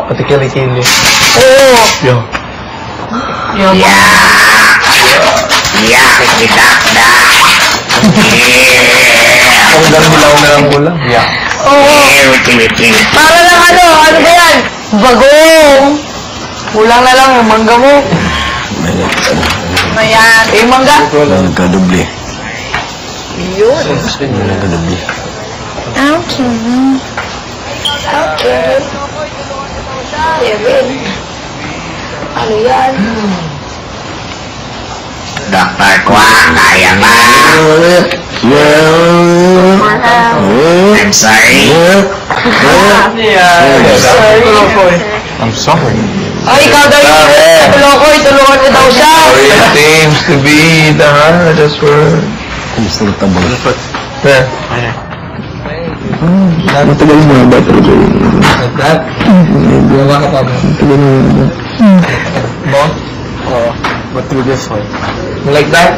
Pati kilikili. Oo! Yo. Hanggang hilaw na lang kulang. Para lang ano ba yan? Bagong! Kulang na lang yung mangga mo. Ayan. Yung mangga? Nagkadubli. Yun. Nagkadubli. Okay. Kevin. Ano yan? Dr. Kwak, kaya ba? I'm sorry. I'm sorry. Ay, ikaw daw yung tulokoy. Tulungan mo daw siya. It seems to be the hardest word. Kumusta na tabang? There. Matagal mo ba talaga yun? Like that? Gawa ka pa ba? Matagal mo ba? Bon? Oo. But through this way. Like that?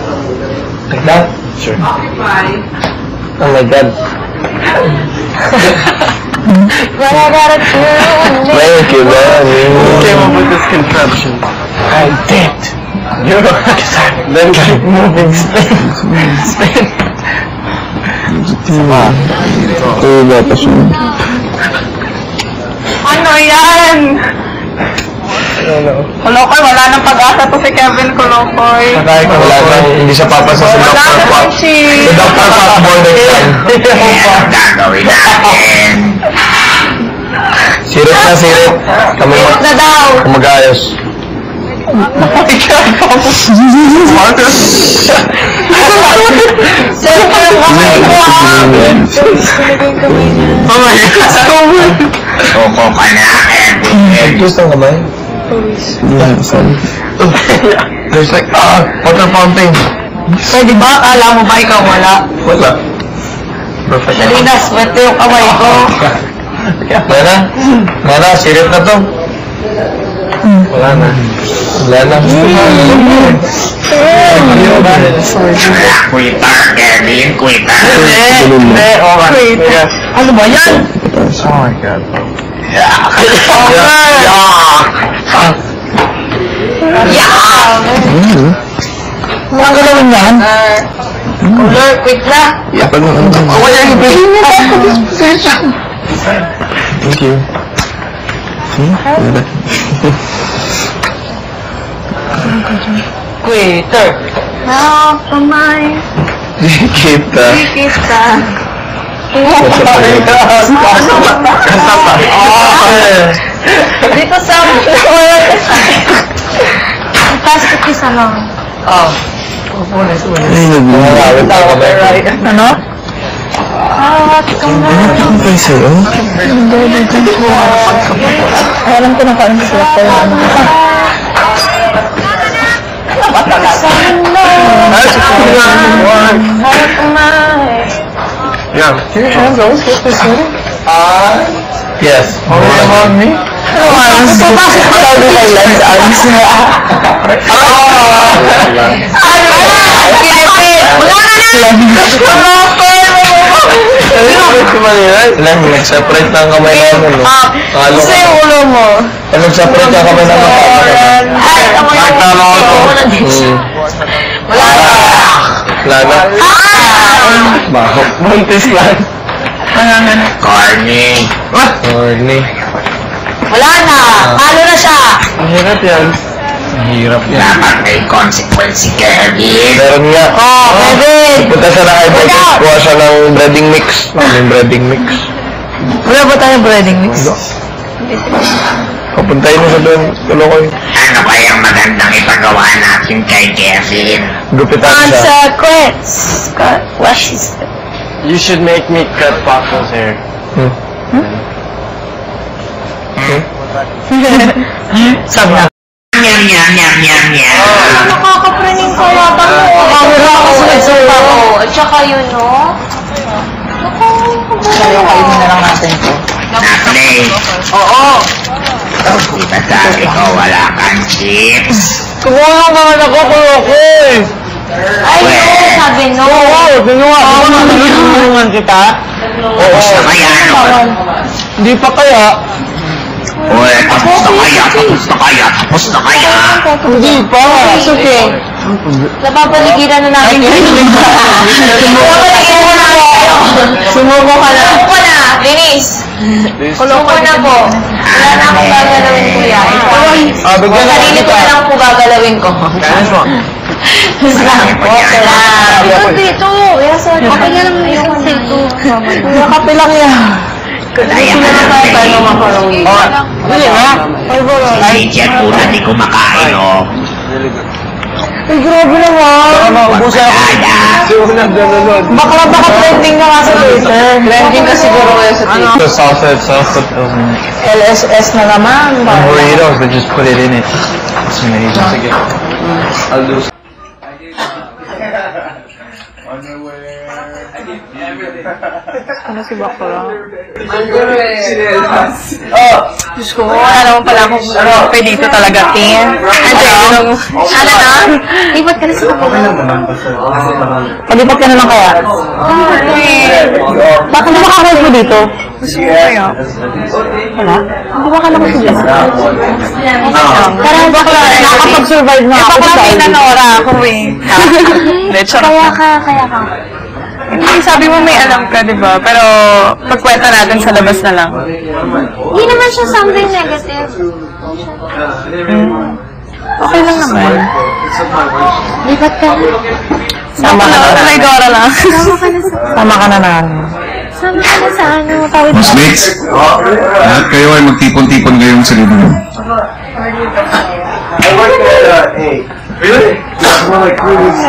Like that? Sure. Oh my God. What I gotta do. Thank you, man. Who came up with this contraption? I did. Then keep moving. Spin. Oo ba pa siya? Ano yan? Kulokoy, wala nang pag-asa to si Kevin Kulokoy. Sakay ko wala na. Hindi siya papasa sa Wala Dr. na Pop. si... Sa Dr. Pop boy next time. Gagawin natin. Sirip na sirip. Kami Hirap na daw. mag-ayos. Sir, parang kamay ko ah. Oh my God. Suko ka na, Kevin. Gusto ang kamay? Yeah, sorry. There's like, water fountain. Pwede ba? Akala mo ba ikaw wala? Wala. Perfect. Dali na, swerte yung kamay ko. Mera? Mera, sirip na to. Wala na. Wala na. Quitter, Kevin, quitter. Hindi, okay. Ano ba yan? Oh my God. Ang galawin yan? Cooler, quick na. Yapan mo. Wala yung bilhin niya. Thank you. Quitter. Help, kamay. Kita. Kita. Kanta pa. Dito sa... Plastic is ano? Oh. Ay, nag-uwi. Ano? Ano kayo sa'yo? Alam ko na kung ano sila ko yung ano. Yeah. Can your hands always get this ready? Yes. Only among me? Arms. Sabi ng lens arms na. Lang, nag-separate na ang kamay namin. Gusto yung ulo mo. Nag-separate na kamay namin. Ay, ako yung ulo mo. Wala na. Wala na. Baho. Buntis lang. Corny. Corny. Wala na. Talo na siya. Ang hirap yan. Ang hirap yan. Dapat may consequence si Kevin. Meron nga. Oh, Kevin. Punta siya na kay Boyce. Kuha siya ng breading mix. Yung breading mix. Wala ba tayo breading mix? Papuntayin mo siya doon. Tuloy. Ano kayang magandang ipagawa natin kay Kevin? Gupitan siya. Consequence. What is it? You should make me cut Paco's hair. Sabi na. Nyam, nyam, nyam, nyam, nyam. Nakakapraning ko yata mo. Kamera ako sa sopa ko. At saka yun, no? Sayo, kainin na lang natin ito. Na-play. Oo. Di ba sabi ko wala kang chips? Kumuha naman ako eh. Ay, no. Sabi no. Ginawa. Tulungan kita. Tapos na kaya ano? Hindi pa kaya. Uy, tapos Tapos na kaya? Tapos na kaya? Hindi pa. It's okay. Napapaligiran na namin kayo. Napapaligiran na namin kayo. Sumuko ka na. Kulong ko na, Denise. Kulong ko na po. Wala na akong gagalawin, kuya. Bigyan na Sarili ko na lang po gagalawin ko. Okay lang. Ito dito. Okay na lang yung dito. Kape lang yan. Kaya ka naman eh. Hindi nga. Ay, dyan muna di kumakain, oh. Ay, grabe naman. Ubusan ako. Kaya. Baka trending na nga sa Twitter. Trending ka siguro kayo sa Ano? The salsa itself, put those in it. LSS na naman. Burritos, they just put it in it. It's amazing. Sige. I'll do Ano si Bakla? Diyos ko, wala naman pala akong pwede dito talaga, King. Ano na? Lipat ka na sa kapag. Palipat ka na lang kaya? Bakit na makakaroon mo dito? Gusto mo kaya? Wala? Hindi ba ka naman dito? Parang bakla, Nakakapag-survive na ako. bakla may nanora ako eh. Kaya ka. Hindi, sabi mo may alam ka, di ba? Pero pagkwenta natin sa labas na lang. Hindi naman siya something negative. Okay lang naman. Lipat ka na. Sama ka na. May gora lang. Tama ka na namin. Sama ka na sa ano. Tawid Mas mates, lahat kayo ay magtipon-tipon ngayong sa libo. I worked at Really? More like 3 weeks.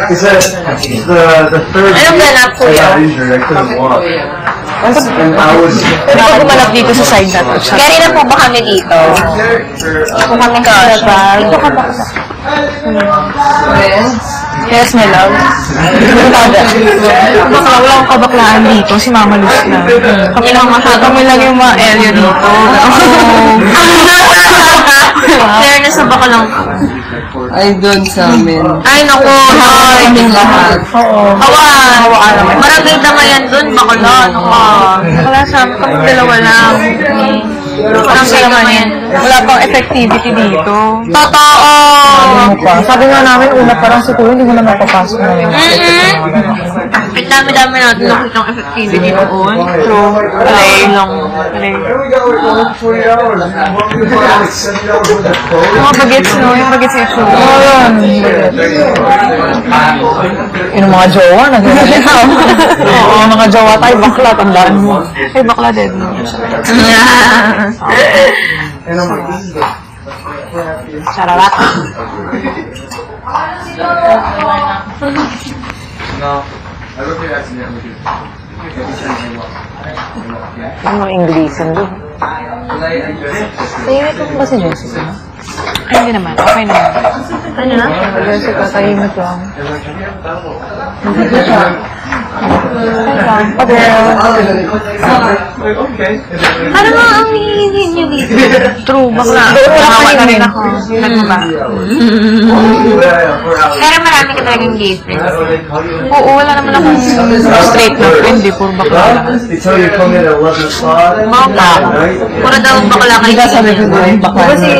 He said the third Anong ganap, I kuya? got injured. I couldn't walk. And I was Pwede ko gumanap dito sa side na to. Gary na po ba kami dito? Po kami sa bag. Dito ka ba? Yes, my love. Baka wala akong kabaklaan dito. Si Mama Luz na. Kami lang yung mga area dito. Fairness na baka lang. Ay, doon sa amin. Ay, naku. Ay, Kaming lahat. Hawa. Maraming dama yan dun. Bakla. Wala sabi kami dalawa lang. Maraming dama yan. Wala pang effectivity dito. Totoo. Sabi nga namin, una parang si Kuya, hindi mo na mapapasok na yun. Ang dami-dami natin nakita ang effectivity noon. True. Play lang. Play. Yung mga bagets, no? Yung bagets ito. Yung mga jowa, naglalitaw. Oo, mga jowa tayo, bakla, tandaan mo. Ay, bakla dead, no? Sararat. Ano Inglesan doon? Tahimik ko ba si Jessica? Ay, hindi naman. Okay naman. Ano na? Jessica, tahimik lang. Ano nga ang hihingin niyo dito? True, bakla. Nakawa na rin ako. Nagmama. Pero marami ka talagang gay friends. Oo, wala naman akong straight na friend. Di, puro bakla lang. They tell you to come in at 11 o'clock. Pura daw bakla kayo. Bakla si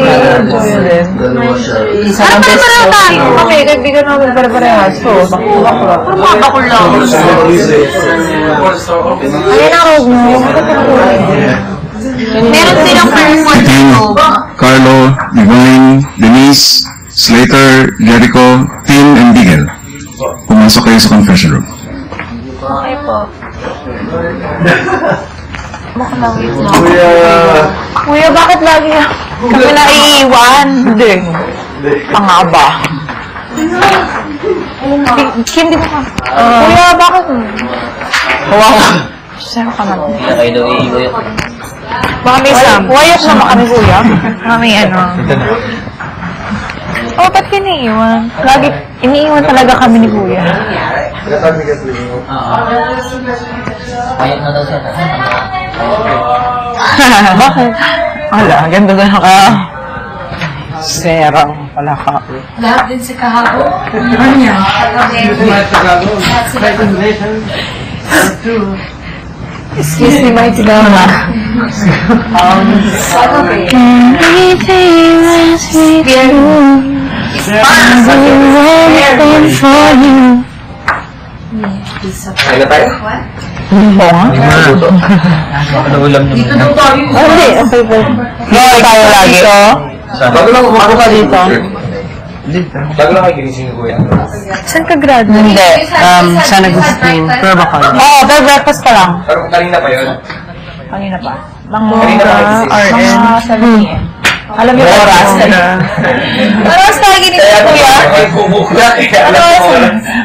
isa lang best Pareho tayo. Kami, kaibigan namin pare-parehas ko. Bakla. Puro mga bakla lang. Ayan ang road mo. Meron silang person dito. Carlo, Divine, Denise, Slater, Jericho, Tim, and Bigel. Pumasok kayo sa confession room. Okay po. Kuya, bakit lagi kami naiiwan? Hindi. Pangaba. Kim, di ba ka? Kuya, bakit? Wow. Saan ka man? Baka may Sam. Wayok naman kami, kuya. Baka may ano. Oh, ba't ka naiiwan? Lagi, iniiwan talaga kami ni kuya. Bakit? Wala, ganda na ka. Serang pala ka. Lahat din sa kahapon. Ano yan? Excuse me, Mighty Gama. Everything must be true. I'll do anything for you. Kaya tayo? Dito daw tayo. Hindi, okay po. Bago tayo lagi. Bago lang Bago ka dito. Bago lang kayo ginising ko yan. Saan ka grad? Hindi. San Agustin. Pero baka. Oo, pero breakfast pa lang. Pero kanina pa yun. Kanina pa. Kanina pa kayo ginising. Mga 7 p.m. Alam mo oras na. Oras tayo ginising ni Kuya?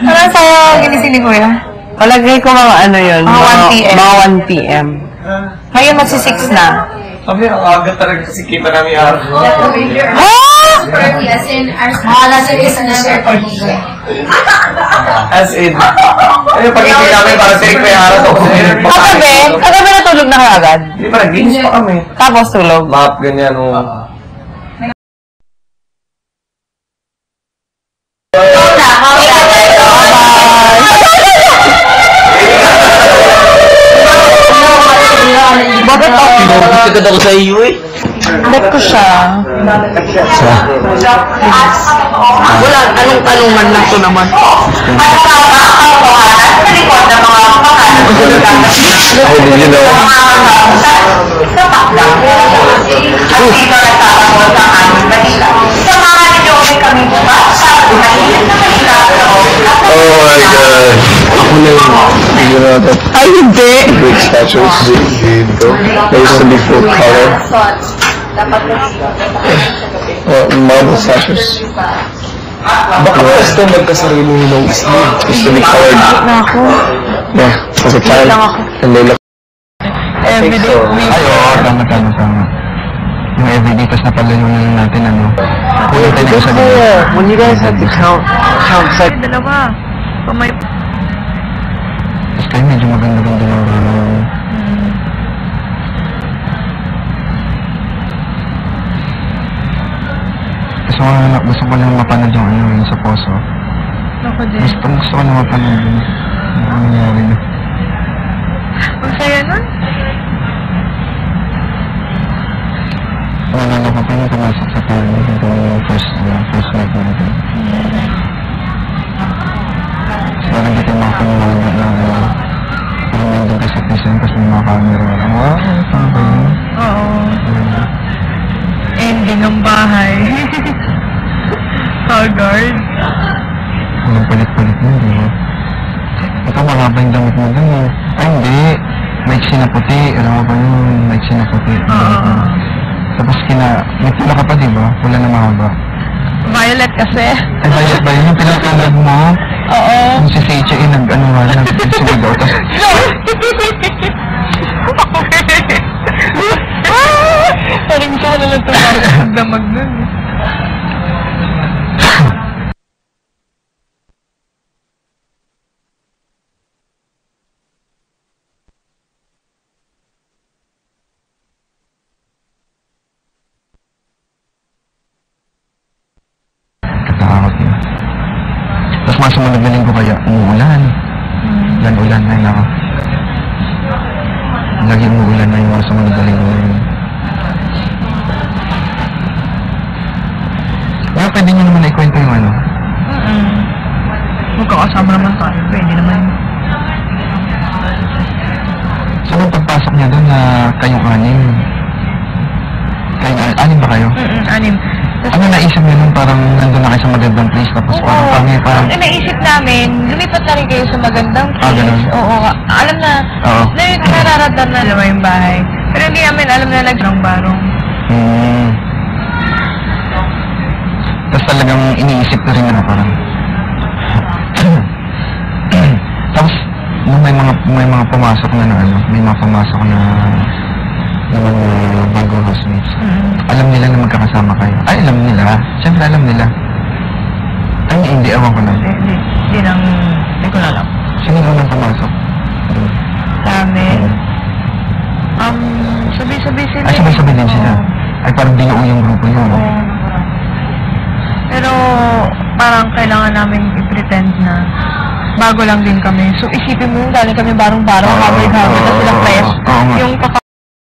Oras tayo ginising ni Kuya? Palagay ko mga ano yun. Mga 1 p.m. Mga 1 p.m. Ngayon magsi-6 na. Sabi, ang aga talaga kasi kita namin araw. Ha? As in, mahala sa isa na share As in. Ano pag hindi namin para tirik pa yung araw to. Kagabi natulog na kaagad. Hindi pa nag-games pa kami. Tapos tulog. Map, ganyan o. Bakit ako? Pinagod ako sa iyo eh. Bet ko siya. Wala, tanong-tanungan lang to naman. Oh, did you know? Oh my God. Ako na yun. You know that Ay, hindi. big statues dito. They used to be full color. Marble statues. Baka gusto magkasarili ng sleeve. Used to be colored. Ako. Yeah, as a child. And they look. Everyday. Ay, oo, tama. Yung everyday, tapos napalayo na lang natin, ano. Kuya, tayo na sa When you guys had to count Dalawa. Pamay. Tapos kayo medyo maganda-ganda ng Gusto ko lang mapanood yung ano yun sa poso. Ako din. Gusto ko lang mapanood yun. Ano nangyari na. Ang saya nun. Nalala ko pa yung pumasok sa parang yung first night natin. So parang dito mga paniwala na parang nandun ka sa present kasi may mga camera. Wow, tama ba yun? Oo. Ending ang bahay. Haggard. Walang palit-palit mo, di ba? Ikaw mahaba yung damit mo dun eh. Ay, hindi. Maiksi na puti. Alam mo ba yun? Maiksi na puti. Tapos may pula ka pa, di ba? Pula na mahaba. Violet kasi. Ay, violet ba yun? Yung pinagkalag mo? Oo. Yung si Seiche, nag-ano nga, nag-sumigaw. Tapos, Parang gusto ko na lang damag nun. katakot yun. Tapos mga sumunod na linggo kaya, umuulan. Ulan na yun ako. Lagi umuulan na yung mga sumunod na linggo na yun. Kaya pwede nyo naman ikwento yung ano. Magkakasama naman tayo. Pwede naman. So, nung pagpasok niya doon na kayong anim. Anim ba kayo? Anim. Ano naisip niyo nung parang nandun na kayo sa magandang place tapos parang kami parang... Ang naisip namin, lumipat na rin kayo sa magandang place. Ganun. Oo. Alam na, Oo. nararamdaman na naman yung bahay. Pero hindi namin alam na nagbarong-barong. Tapos talagang iniisip ko rin na parang... Tapos, nung may mga pumasok na ano, may mga pumasok na mga bagong housemates. Alam nila na magkakasama kayo. Ay, alam nila. Siyempre, alam nila. Ay, hindi. Ewan ko lang. Hindi ko na alam. Sino yung unang pumasok? Sa amin. Sabi-sabi sila. Ay, sabay-sabay din sila. Ay, parang binuo yung grupo nyo. No? Pero, parang kailangan namin i-pretend na bago lang din kami. So, isipin mo yung galing kami barong-barong, habay-habay, tapos sila fresh. Oo nga. Yung